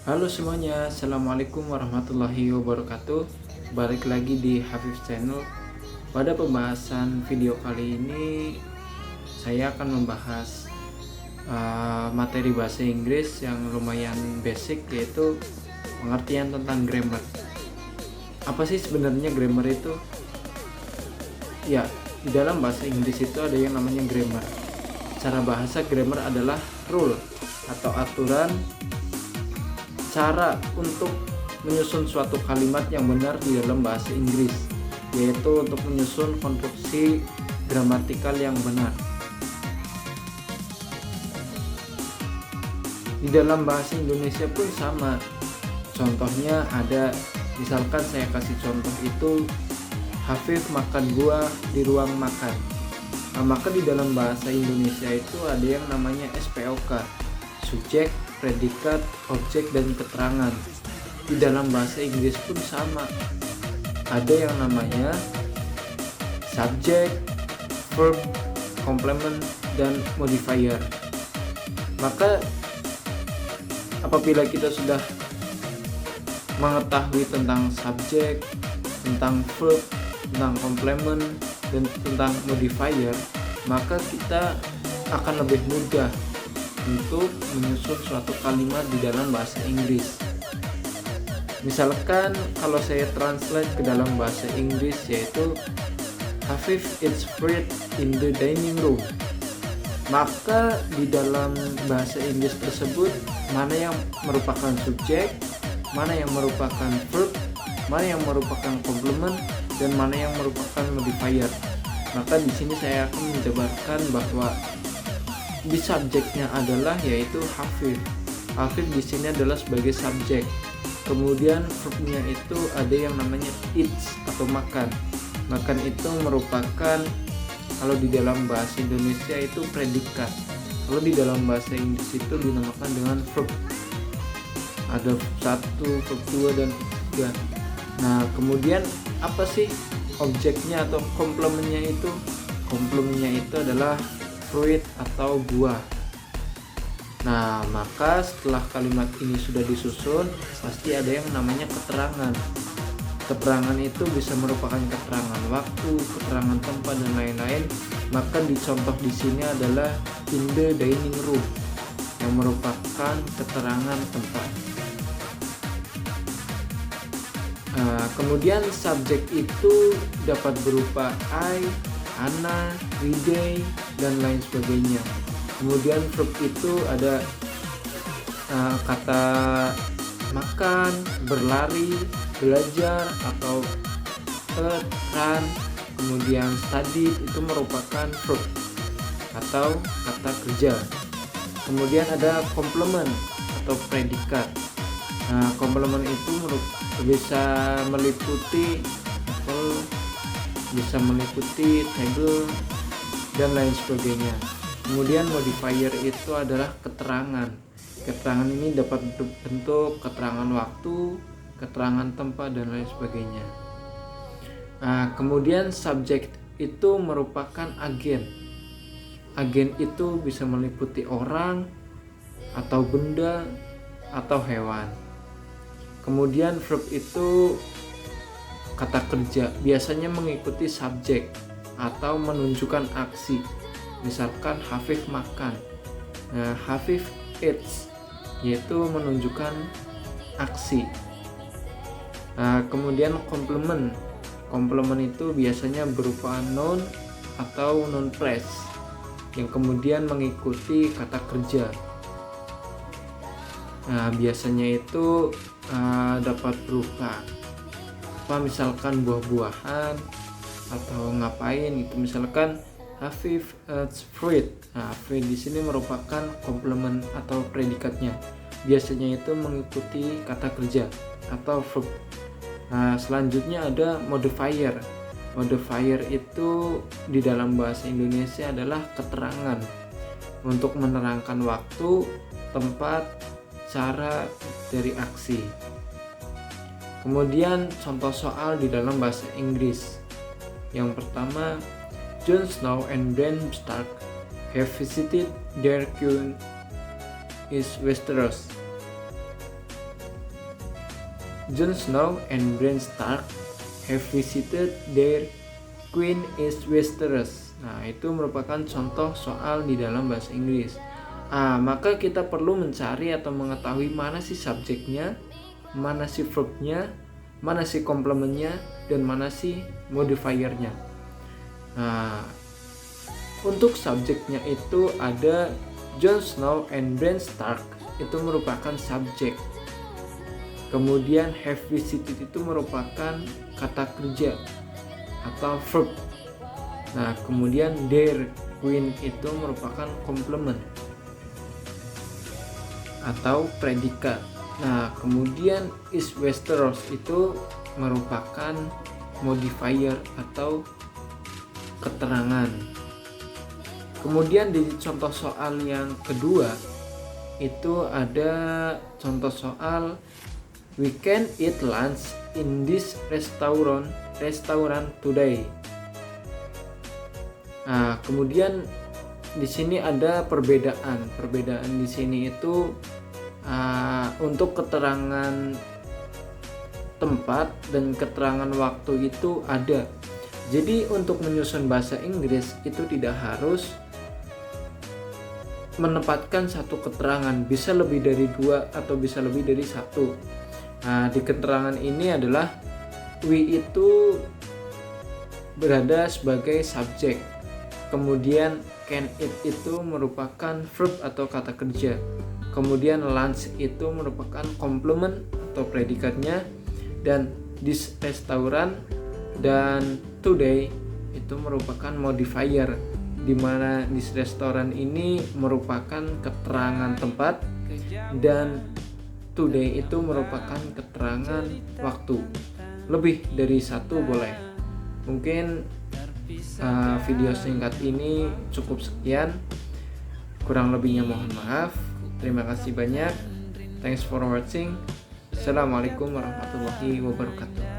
Halo semuanya, Assalamualaikum warahmatullahi wabarakatuh. Balik lagi di Hafif Channel. Pada pembahasan video kali ini saya akan membahas materi bahasa Inggris yang lumayan basic, yaitu pengertian tentang grammar. Apa sih sebenarnya grammar itu? Ya, di dalam bahasa Inggris itu ada yang namanya grammar. Secara bahasa, grammar adalah rule atau aturan cara untuk menyusun suatu kalimat yang benar di dalam bahasa Inggris, yaitu untuk menyusun konstruksi gramatikal yang benar. Di dalam bahasa Indonesia pun sama. Contohnya ada, misalkan saya kasih contoh itu, Hafif makan buah di ruang makan. Nah, maka di dalam bahasa Indonesia itu ada yang namanya SPOK, subjek, predikat, objek, dan keterangan. Di dalam bahasa Inggris pun sama. Ada yang namanya subject, verb, complement, dan modifier. Maka apabila kita sudah mengetahui tentang subjek, tentang verb, tentang complement, dan tentang modifier, maka kita akan lebih mudah untuk menyusun suatu kalimat di dalam bahasa Inggris. Misalkan kalau saya translate ke dalam bahasa Inggris, yaitu Hafif eats fruit in the dining room. Maka di dalam bahasa Inggris tersebut, mana yang merupakan subjek, mana yang merupakan verb, mana yang merupakan complement, dan mana yang merupakan modifier. Maka di sini saya akan menjabarkan bahwa di subjeknya adalah yaitu Hafif. Hafif di sini adalah sebagai subjek. Kemudian verbnya itu ada yang namanya eats atau makan. Makan itu merupakan, kalau di dalam bahasa Indonesia itu predikat. Kalau di dalam bahasa Inggris itu dinamakan dengan verb. Ada verb 1, verb 2, dan 3. Nah, kemudian apa sih objeknya atau komplementnya itu? Komplementnya itu adalah fruit atau buah. Nah, maka setelah kalimat ini sudah disusun, pasti ada yang namanya keterangan. Keterangan itu bisa merupakan keterangan waktu, keterangan tempat, dan lain-lain. Maka dicontoh di sini adalah in the dining room, yang merupakan keterangan tempat. Kemudian subjek itu dapat berupa I, Ana, Riday, dan lain sebagainya. Kemudian verb itu ada kata makan, berlari, belajar, atau run. Kemudian study itu merupakan verb atau kata kerja. Kemudian ada complement atau predikat. Nah, complement itu bisa meliputi table dan lain sebagainya. Kemudian modifier itu adalah keterangan. Keterangan ini dapat berbentuk keterangan waktu, keterangan tempat, dan lain sebagainya. Nah, kemudian subjek itu merupakan agen. Agen itu bisa meliputi orang, atau benda, atau hewan. Kemudian verb itu kata kerja, biasanya mengikuti subjek atau menunjukkan aksi. Misalkan Hafif makan. Nah, Hafif eats yaitu menunjukkan aksi. Nah, kemudian complement. Complement itu biasanya berupa noun atau noun phrase yang kemudian mengikuti kata kerja. Nah, biasanya itu dapat berupa misalkan buah-buahan atau ngapain gitu. Misalkan Hafif eats fruit. Nah, fruit di sini merupakan komplement atau predikatnya. Biasanya itu mengikuti kata kerja atau verb. Nah, selanjutnya ada modifier. Modifier itu di dalam bahasa Indonesia adalah keterangan untuk menerangkan waktu, tempat, cara dari aksi. Kemudian contoh soal di dalam bahasa Inggris. Yang pertama, Jon Snow and Bran Stark have visited their queen is Westeros. Jon Snow and Bran Stark have visited their queen in Westeros. Nah, itu merupakan contoh soal di dalam bahasa Inggris. Maka kita perlu mencari atau mengetahui mana sih subjeknya, mana sih verbnya, mana sih komplementnya, dan mana sih modifiernya. Nah, untuk subjeknya itu ada Jon Snow and Bran Stark, itu merupakan subjek. Kemudian have visited itu merupakan kata kerja atau verb. Nah, kemudian their queen itu merupakan komplement atau predikat. Nah, kemudian is Westeros itu merupakan modifier atau keterangan. Kemudian di contoh soal yang kedua itu ada contoh soal we can eat lunch in this restaurant today. Nah, kemudian di sini ada perbedaan. Perbedaan di sini itu untuk keterangan tempat dan keterangan waktu itu ada. Jadi untuk menyusun bahasa Inggris itu tidak harus menempatkan satu keterangan, bisa lebih dari 2 atau bisa lebih dari 1. Nah, di keterangan ini adalah we itu berada sebagai subjek. Kemudian can eat itu merupakan verb atau kata kerja. Kemudian lunch itu merupakan komplement atau predikatnya, dan this restaurant dan today itu merupakan modifier, di mana this restaurant ini merupakan keterangan tempat dan today itu merupakan keterangan waktu. Lebih dari 1 boleh. Mungkin video singkat ini cukup sekian. Kurang lebihnya mohon maaf. Terima kasih banyak. Thanks for watching. Assalamualaikum warahmatullahi wabarakatuh.